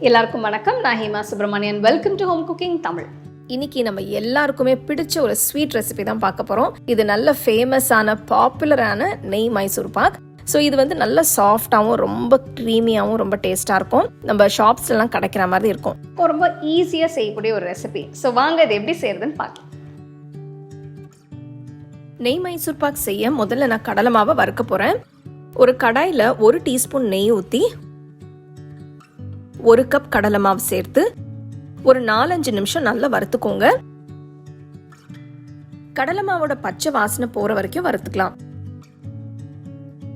எல்லாருக்கும் வணக்கம். நான் Hima Subramanian. Welcome to home cooking Tamil. இன்னைக்கு நம்ம எல்லாருக்குமே பிடிச்ச ஒரு ஸ்வீட் ரெசிபி தான் பார்க்க போறோம். இது நல்ல ஃபேமஸான பாப்புலரான நெய் மைசூர் பாக். ஸோ இது வந்து நல்ல சாஃப்டாகவும் ரொம்ப க்ரீமியாகவும் ரொம்ப டேஸ்ட்டாக இருக்கும். நம்ம ஷாப்ஸ்லாம் கிடைக்கிற மாதிரி இருக்கும். ரொம்ப ஈஸியாக செய்யக்கூடிய ஒரு ரெசிபி. ஸோ வாங்க இது எப்படி செய்யறதுன்னு பார்க்கலாம். நெய் மைசூர் பாக் செய்ய முதல்ல நான் கடலை மாவை வறுக்க போகிறேன். ஒரு கடாயில் 1 டீஸ்பூன் நெய் ஊற்றி 1 கப் கடலை மாவு சேர்த்து ஒரு 4-5 நிமிஷம் நல்லா வறுத்துக்கோங்க. கடலை மாவோட பச்சை வாசனை போற வரைக்கும் வறுத்துக்கலாம்.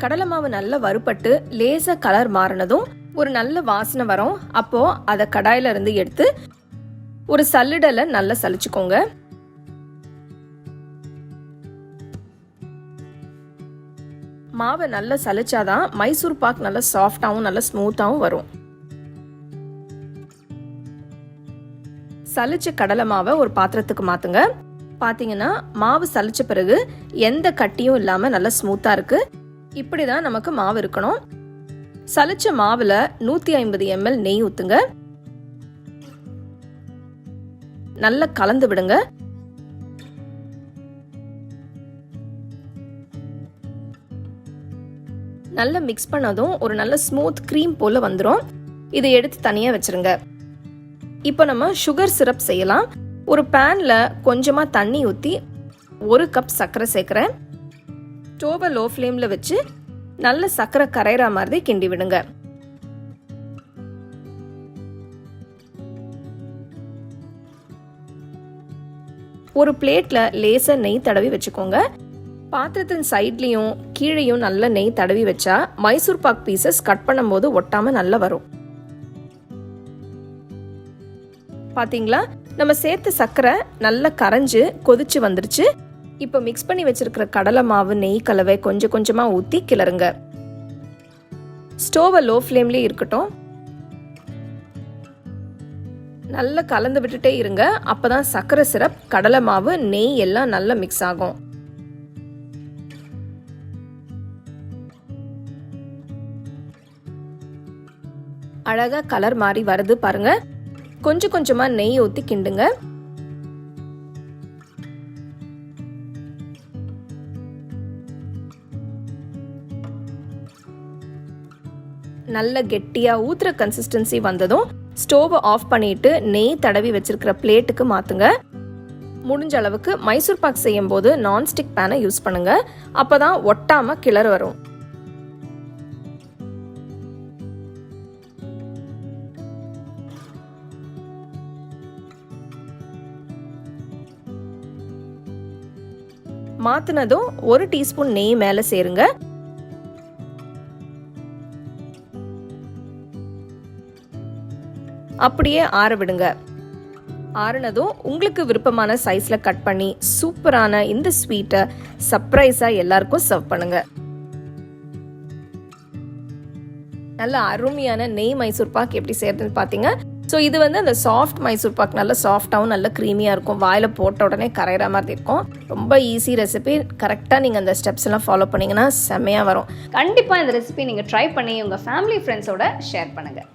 கடலை மாவு நல்லா வறுபட்டு லேசா கலர் மாறினதும் ஒரு நல்ல வாசனை வரும். அப்போ அதை கடாயில இருந்து எடுத்து ஒரு சல்லிடல நல்லா சலிச்சுக்கோங்க. மாவை நல்லா சலிச்சாதான் மைசூர் பாக் நல்லா சாஃப்டாவும் நல்லா ஸ்மூத்தாவும் வரும். சலிச்ச கடலை மாவை ஒரு பாத்திரத்துக்கு மாத்துங்க. பாத்தீங்கன்னா மாவு சலிச்ச பிறகு எந்த கட்டியும் இல்லாம நல்லா ஸ்மூத்தா இருக்கு. இப்படிதான் நமக்கு மாவு இருக்கணும். சலிச்ச மாவுல 150 ml நெய் ஊத்துங்க. நல்லா கலந்து விடுங்க. நல்லா மிக்ஸ் பண்ணதும் ஒரு நல்ல ஸ்மூத் கிரீம் போல வந்துடும். இதை எடுத்து தனியா வச்சிருங்க. இப்போ நம்ம சுகர் சிரப் செய்யலாம். ஒரு பேன்ல கொஞ்சமா தண்ணி ஊற்றி 1 கப் சர்க்கரை சேர்க்கிறேன். ஸ்டோவை லோ ஃப்ளேம்ல வச்சு நல்ல சர்க்கரை கரையிற மாதிரி கிண்டி விடுங்க. ஒரு பிளேட்ல லேசா நெய் தடவி வச்சுக்கோங்க. பாத்திரத்தின் சைட்லயும் கீழையும் நல்ல நெய் தடவி வச்சா மைசூர் பாக் பீசஸ் கட் பண்ணும்போது ஒட்டாம நல்லா வரும். பாத்தீங்களா, நம்ம சேர்த்த சர்க்கரை நல்லா கரைஞ்சு கொதிச்சு வந்துருச்சு. இப்போ மிக்ஸ் பண்ணி வச்சிருக்கிற கடலை மாவு நெய் கலவை கொஞ்சம் கொஞ்சமா ஊத்தி கிளறுங்க. ஸ்டோவை லோ ஃப்ளேம்லயே இருக்கட்டும். நல்லா கலந்து விட்டுட்டே இருங்க. அப்பதான் சர்க்கரை சிரப், கடலை மாவு, நெய் எல்லாம் நல்லா மிக்ஸ் ஆகும். அழகா கலர் மாறி வருது பாருங்க. கொஞ்சம் கொஞ்சமா நெய் ஊத்தி கிண்டுங்க. நல்ல கெட்டியா ஊத்துற கன்சிஸ்டன்சி வந்ததும் ஸ்டோவை ஆஃப் பண்ணிட்டு நெய் தடவி வச்சிருக்கிற பிளேட்டுக்கு மாத்துங்க. முடிஞ்ச அளவுக்கு மைசூர் பாக் செய்யும் போது நான்ஸ்டிக் பேனை யூஸ் பண்ணுங்க. அப்பதான் ஒட்டாம கிளறு வரும். மாத்தினதும் 1 டீஸ்பூன் நெய் மேல சேருங்க. அப்படியே ஆற விடுங்க. ஆறுனதும் உங்களுக்கு விருப்பமான சைஸ்ல கட் பண்ணி சூப்பரான இந்த ஸ்வீட்டை சர்ப்ரைஸா எல்லாருக்கும் சர்வ் பண்ணுங்க. நல்ல அருமையான நெய் மைசூர் பாக் எப்படி செய்யறதுன்னு பாத்தீங்க. ஸோ இது வந்து அந்த சாஃப்ட் மைசூர் பாக் நல்ல சாஃப்டாகவும் நல்ல க்ரீமியாக இருக்கும். வாயில் போட்ட உடனே கரையிற மாதிரி இருக்கும். ரொம்ப ஈஸி ரெசிபி. கரெக்டாக நீங்கள் அந்த ஸ்டெப்ஸ் எல்லாம் ஃபாலோ பண்ணிங்கன்னா செம்மையாக வரும். கண்டிப்பாக இந்த ரெசிபி நீங்கள் ட்ரை பண்ணி உங்கள் ஃபேமிலி ஃப்ரெண்ட்ஸோட ஷேர் பண்ணுங்கள்.